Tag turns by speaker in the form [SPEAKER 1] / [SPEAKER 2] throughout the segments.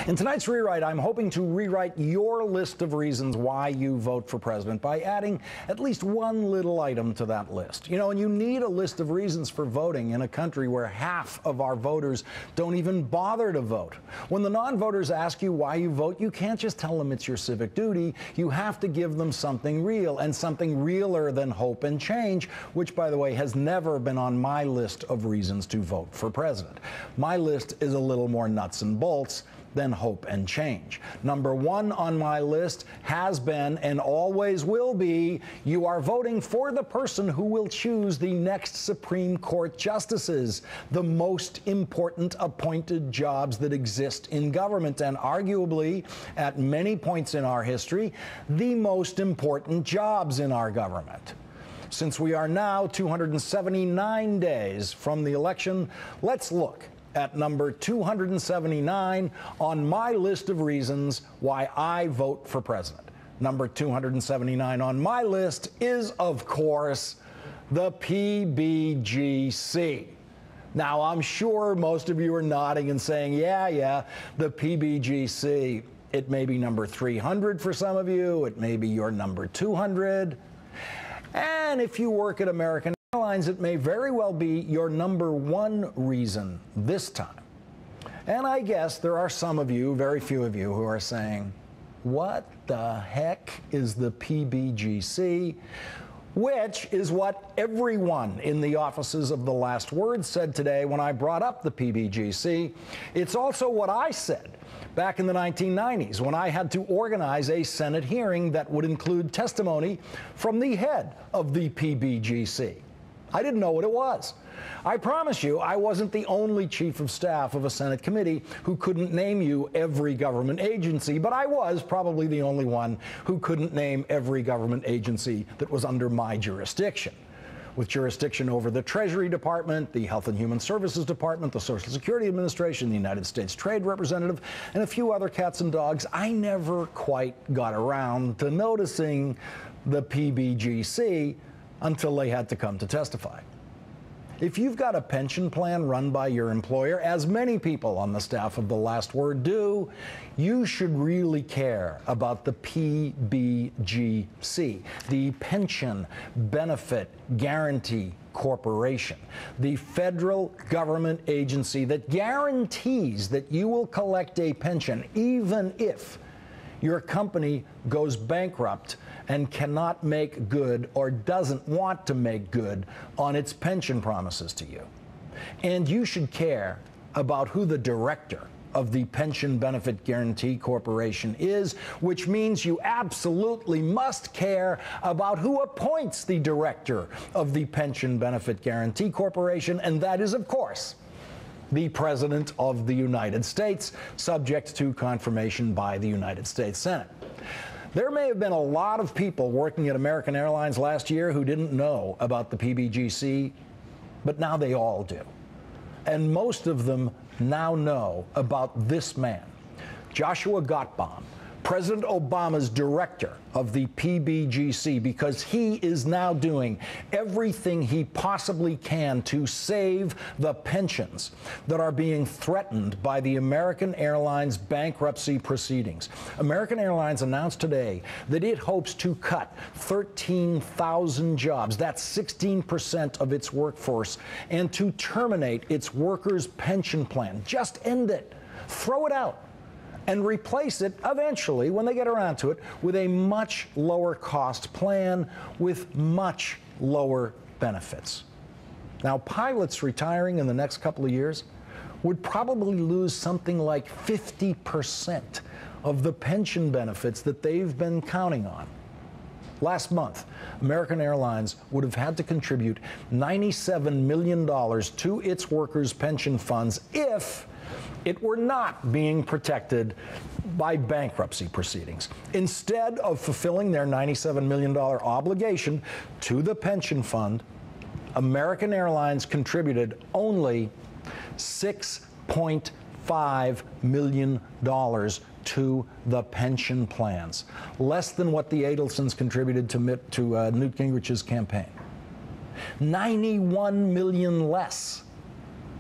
[SPEAKER 1] In tonight's Rewrite, I'm hoping to rewrite your list of reasons why you vote for president by adding at least one little item to that list. You know, and you need a list of reasons for voting in a country where half of our voters don't even bother to vote. When the non-voters ask you why you vote, you can't just tell them it's your civic duty. You have to give them something real, and something realer than hope and change, which, by the way, has never been on my list of reasons to vote for president. My list is a little more nuts and bolts than hope and change. Number one on my list has been and always will be, you are voting for the person who will choose the next Supreme Court justices, the most important appointed jobs that exist in government, and arguably, at many points in our history, the most important jobs in our government. Since we are now 279 days from the election, let's look at number 279 on my list of reasons why I vote for president. Number 279 on my list is, of course, the PBGC. Now, I'm sure most of you are nodding and saying, yeah, the PBGC. It may be number 300 for some of you. It may be your number 200. And if you work at American Airlines, it may very well be your number one reason this time. And I guess there are some of you, very few of you, who are saying, what the heck is the PBGC? Which is what everyone in the offices of the last word said today when I brought up the PBGC. It's also what I said back in the 1990s when I had to organize a Senate hearing that would include testimony from the head of the PBGC. I didn't know what it was. I promise you, I wasn't the only chief of staff of a Senate committee who couldn't name you every government agency, but I was probably the only one who couldn't name every government agency that was under my jurisdiction. With jurisdiction over the Treasury Department, the Health and Human Services Department, the Social Security Administration, the United States Trade Representative, and a few other cats and dogs, I never quite got around to noticing the PBGC until they had to come to testify. If you've got a pension plan run by your employer, as many people on the staff of the last word do, you should really care about the PBGC, the Pension Benefit Guarantee Corporation, the federal government agency that guarantees that you will collect a pension even if your company goes bankrupt and cannot make good or doesn't want to make good on its pension promises to you. And you should care about who the director of the Pension Benefit Guarantee Corporation is, which means you absolutely must care about who appoints the director of the Pension Benefit Guarantee Corporation, and that is, of course, the President of the United States, subject to confirmation by the United States Senate. There may have been a lot of people working at American Airlines last year who didn't know about the PBGC, but now they all do. And most of them now know about this man, Joshua Gottbaum, President Obama's director of the PBGC, because he is now doing everything he possibly can to save the pensions that are being threatened by the American Airlines bankruptcy proceedings. American Airlines announced today that it hopes to cut 13,000 jobs, that's 16% of its workforce, and to terminate its workers' pension plan. Just end it. Throw it out. And replace it eventually, when they get around to it, with a much lower cost plan with much lower benefits. Now, pilots retiring in the next couple of years would probably lose something like 50% of the pension benefits that they've been counting on. Last month, American Airlines would have had to contribute $97 million to its workers' pension funds if it were not being protected by bankruptcy proceedings. Instead of fulfilling their $97 million obligation to the pension fund, American Airlines contributed only $6.5 million to the pension plans, less than what the Adelsons contributed to Newt Gingrich's campaign. $91 million less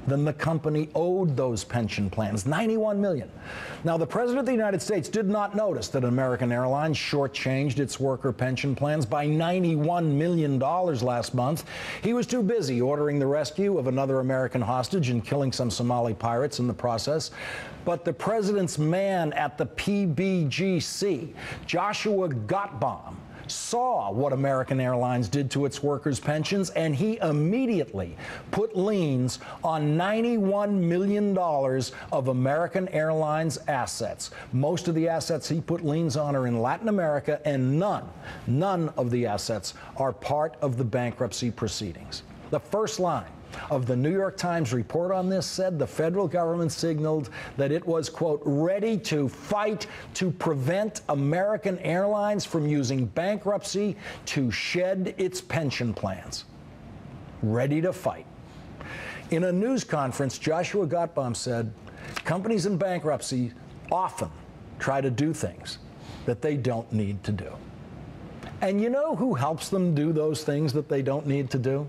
[SPEAKER 1] than the company owed those pension plans, $91 million. Now, the President of the United States did not notice that American Airlines shortchanged its worker pension plans by $91 million last month. He was too busy ordering the rescue of another American hostage and killing some Somali pirates in the process. But the President's man at the PBGC, Joshua Gottbaum, saw what American Airlines did to its workers' pensions, and he immediately put liens on $91 million of American Airlines assets. Most of the assets he put liens on are in Latin America, and none of the assets are part of the bankruptcy proceedings. The first line of the New York Times report on this said the federal government signaled that it was, quote, ready to fight to prevent American Airlines from using bankruptcy to shed its pension plans. Ready to fight. In a news conference, Joshua Gottbaum said companies in bankruptcy often try to do things that they don't need to do. And you know who helps them do those things that they don't need to do?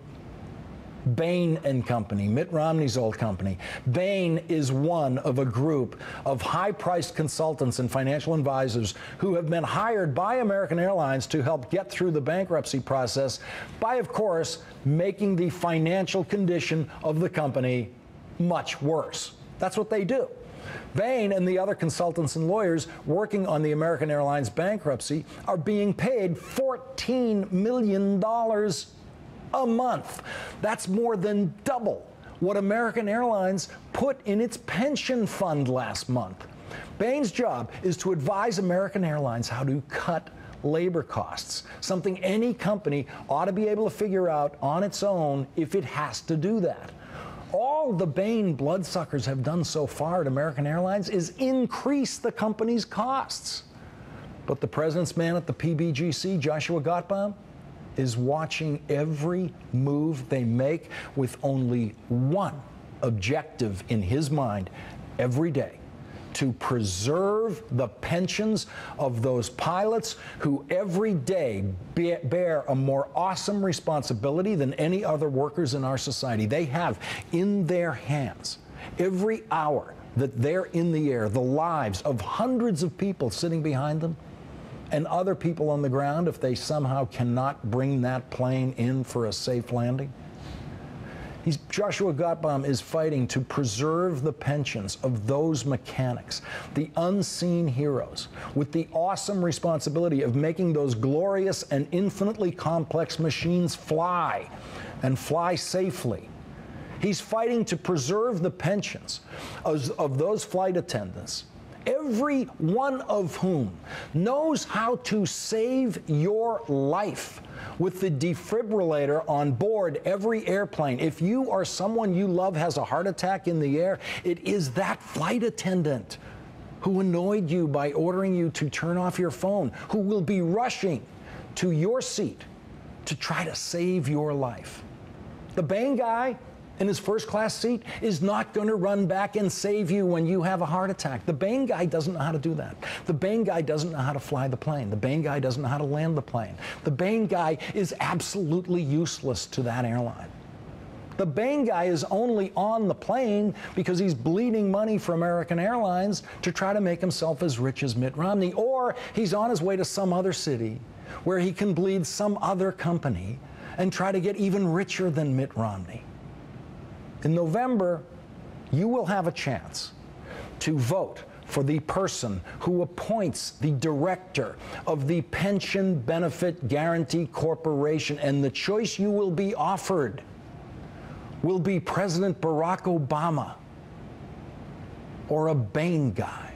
[SPEAKER 1] Bain and Company, Mitt Romney's old company. Bain is one of a group of high-priced consultants and financial advisors who have been hired by American Airlines to help get through the bankruptcy process by, of course, making the financial condition of the company much worse. That's what they do. Bain and the other consultants and lawyers working on the American Airlines bankruptcy are being paid $14 million a month. That's more than double what American Airlines put in its pension fund last month. Bain's job is to advise American Airlines how to cut labor costs, something any company ought to be able to figure out on its own if it has to do that. All the Bain bloodsuckers have done so far at American Airlines is increase the company's costs. But the President's man at the PBGC, Joshua Gottbaum, is watching every move they make with only one objective in his mind every day: to preserve the pensions of those pilots who every day bear a more awesome responsibility than any other workers in our society. They have in their hands, every hour that they're in the air, the lives of hundreds of people sitting behind them and other people on the ground if they somehow cannot bring that plane in for a safe landing. Joshua Gottbaum is fighting to preserve the pensions of those mechanics, the unseen heroes, with the awesome responsibility of making those glorious and infinitely complex machines fly, and fly safely. He's fighting to preserve the pensions of those flight attendants, every one of whom knows how to save your life with the defibrillator on board every airplane. If you or someone you love has a heart attack in the air, it is that flight attendant who annoyed you by ordering you to turn off your phone, who will be rushing to your seat to try to save your life. The Bain guy in his first-class seat is not going to run back and save you when you have a heart attack. The Bain guy doesn't know how to do that. The Bain guy doesn't know how to fly the plane. The Bain guy doesn't know how to land the plane. The Bain guy is absolutely useless to that airline. The Bain guy is only on the plane because he's bleeding money for American Airlines to try to make himself as rich as Mitt Romney, or he's on his way to some other city where he can bleed some other company and try to get even richer than Mitt Romney. In November, you will have a chance to vote for the person who appoints the director of the Pension Benefit Guaranty Corporation, and the choice you will be offered will be President Barack Obama or a Bain guy.